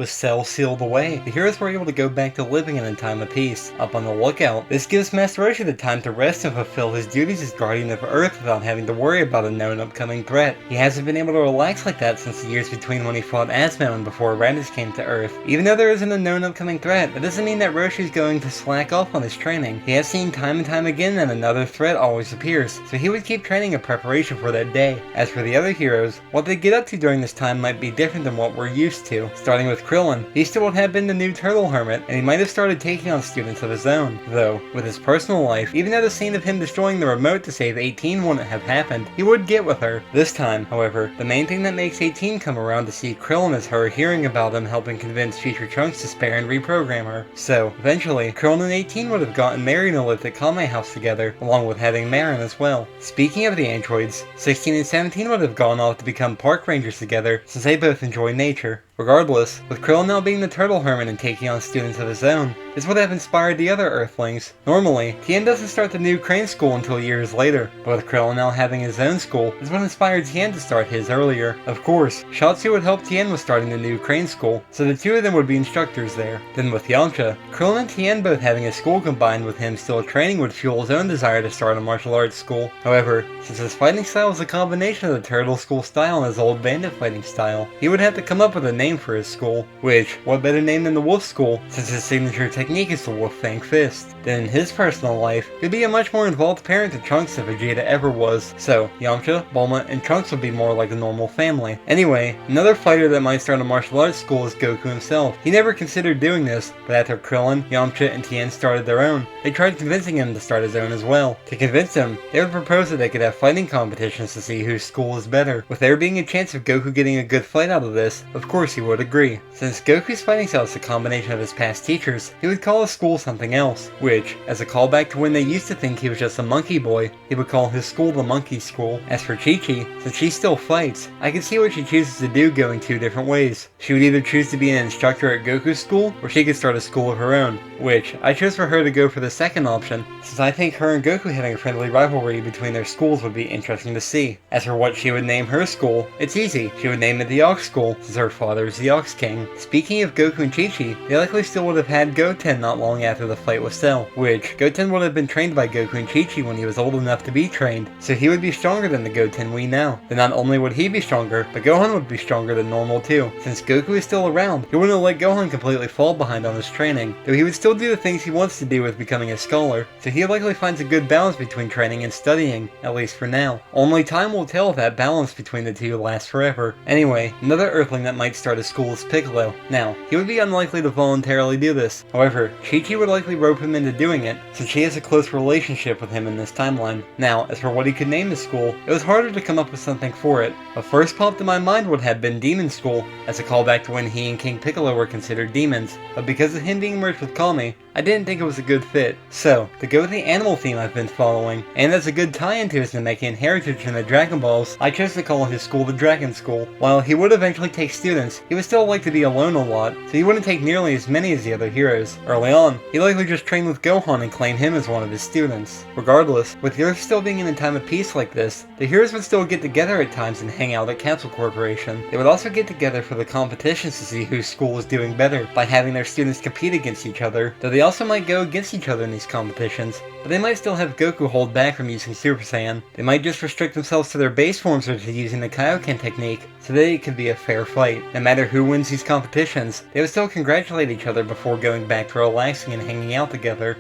With cells sealed away, the heroes were able to go back to living in a time of peace. Up on the lookout, this gives Master Roshi the time to rest and fulfill his duties as Guardian of Earth without having to worry about a known upcoming threat. He hasn't been able to relax like that since the years between when he fought Asmo and before Raditz came to Earth. Even though there isn't a known upcoming threat, that doesn't mean that Roshi's going to slack off on his training. He has seen time and time again that another threat always appears, so he would keep training in preparation for that day. As for the other heroes, what they get up to during this time might be different than what we're used to. Starting with Krillin, he still would have been the new turtle hermit, and he might have started taking on students of his own. Though, with his personal life, even though the scene of him destroying the remote to save 18 wouldn't have happened, he would get with her. This time, however, the main thing that makes 18 come around to see Krillin is her hearing about him helping convince future Trunks to spare and reprogram her. So, eventually, Krillin and 18 would have gotten married and lived at Kame House together, along with having Marin as well. Speaking of the androids, 16 and 17 would have gone off to become park rangers together, since they both enjoy nature. Regardless, with Krillin now being the turtle hermit and taking on students of his own, this would have inspired the other Earthlings. Normally, Tien doesn't start the new Crane School until years later, but with Krillin now having his own school, is what inspired Tien to start his earlier. Of course, Shatsu would help Tien with starting the new Crane School, so the two of them would be instructors there. Then with Yamcha, Krillin and Tien both having a school combined with him still training would fuel his own desire to start a martial arts school. However, since his fighting style is a combination of the turtle school style and his old bandit fighting style, he would have to come up with a name for his school, which, what better name than the Wolf School, since his signature technique is the Wolf Fang Fist. Then in his personal life, he'd be a much more involved parent to Trunks than Vegeta ever was, so Yamcha, Bulma, and Trunks would be more like a normal family. Anyway, another fighter that might start a martial arts school is Goku himself. He never considered doing this, but after Krillin, Yamcha, and Tien started their own, they tried convincing him to start his own as well. To convince him, they would propose that they could have fighting competitions to see whose school is better. With there being a chance of Goku getting a good fight out of this, of course he would agree. Since Goku's fighting style is a combination of his past teachers, he would call his school something else, which, as a callback to when they used to think he was just a monkey boy, he would call his school the Monkey School. As for Chichi, since she still fights, I can see what she chooses to do going two different ways. She would either choose to be an instructor at Goku's school, or she could start a school of her own, which I chose for her to go for the second option, since I think her and Goku having a friendly rivalry between their schools would be interesting to see. As for what she would name her school, it's easy. She would name it the Ox School, since her father is the Ox King. Speaking of Goku and Chichi, they likely still would have had Goten not long after the fight with Cell, which Goten would have been trained by Goku and Chichi when he was old enough to be trained, so he would be stronger than the Goten we know. Then not only would he be stronger, but Gohan would be stronger than normal too. Since Goku is still around, he wouldn't let Gohan completely fall behind on his training, though he would still do the things he wants to do with becoming a scholar, so he likely finds a good balance between training and studying, at least for now. Only time will tell if that balance between the two lasts forever. Anyway, another Earthling that might start a school is Piccolo. Now, he would be unlikely to voluntarily do this. However, Chichi would likely rope him into doing it, since she has a close relationship with him in this timeline. Now, as for what he could name his school, it was harder to come up with something for it. What first popped in my mind would have been Demon School, as a callback to when he and King Piccolo were considered demons, but because of him being merged with Kami, I didn't think it was a good fit. So, to go with the animal theme I've been following, and as a good tie-in to his Namekian heritage in the Dragon Balls, I chose to call his school the Dragon School. While he would eventually take students, he would still like to be alone a lot, so he wouldn't take nearly as many as the other heroes. Early on, he likely just trained with Gohan and claimed him as one of his students. Regardless, with the Earth still being in a time of peace like this, the heroes would still get together at times and hang out at Capsule Corporation. They would also get together for the competitions to see whose school was doing better, by having their students compete against each other, though they also might go against each other in these competitions, but they might still have Goku hold back from using Super Saiyan. They might just restrict themselves to their base forms or to using the Kaioken technique, so that it could be a fair fight. No matter who wins these competitions, they would still congratulate each other before going back to relaxing and hanging out together.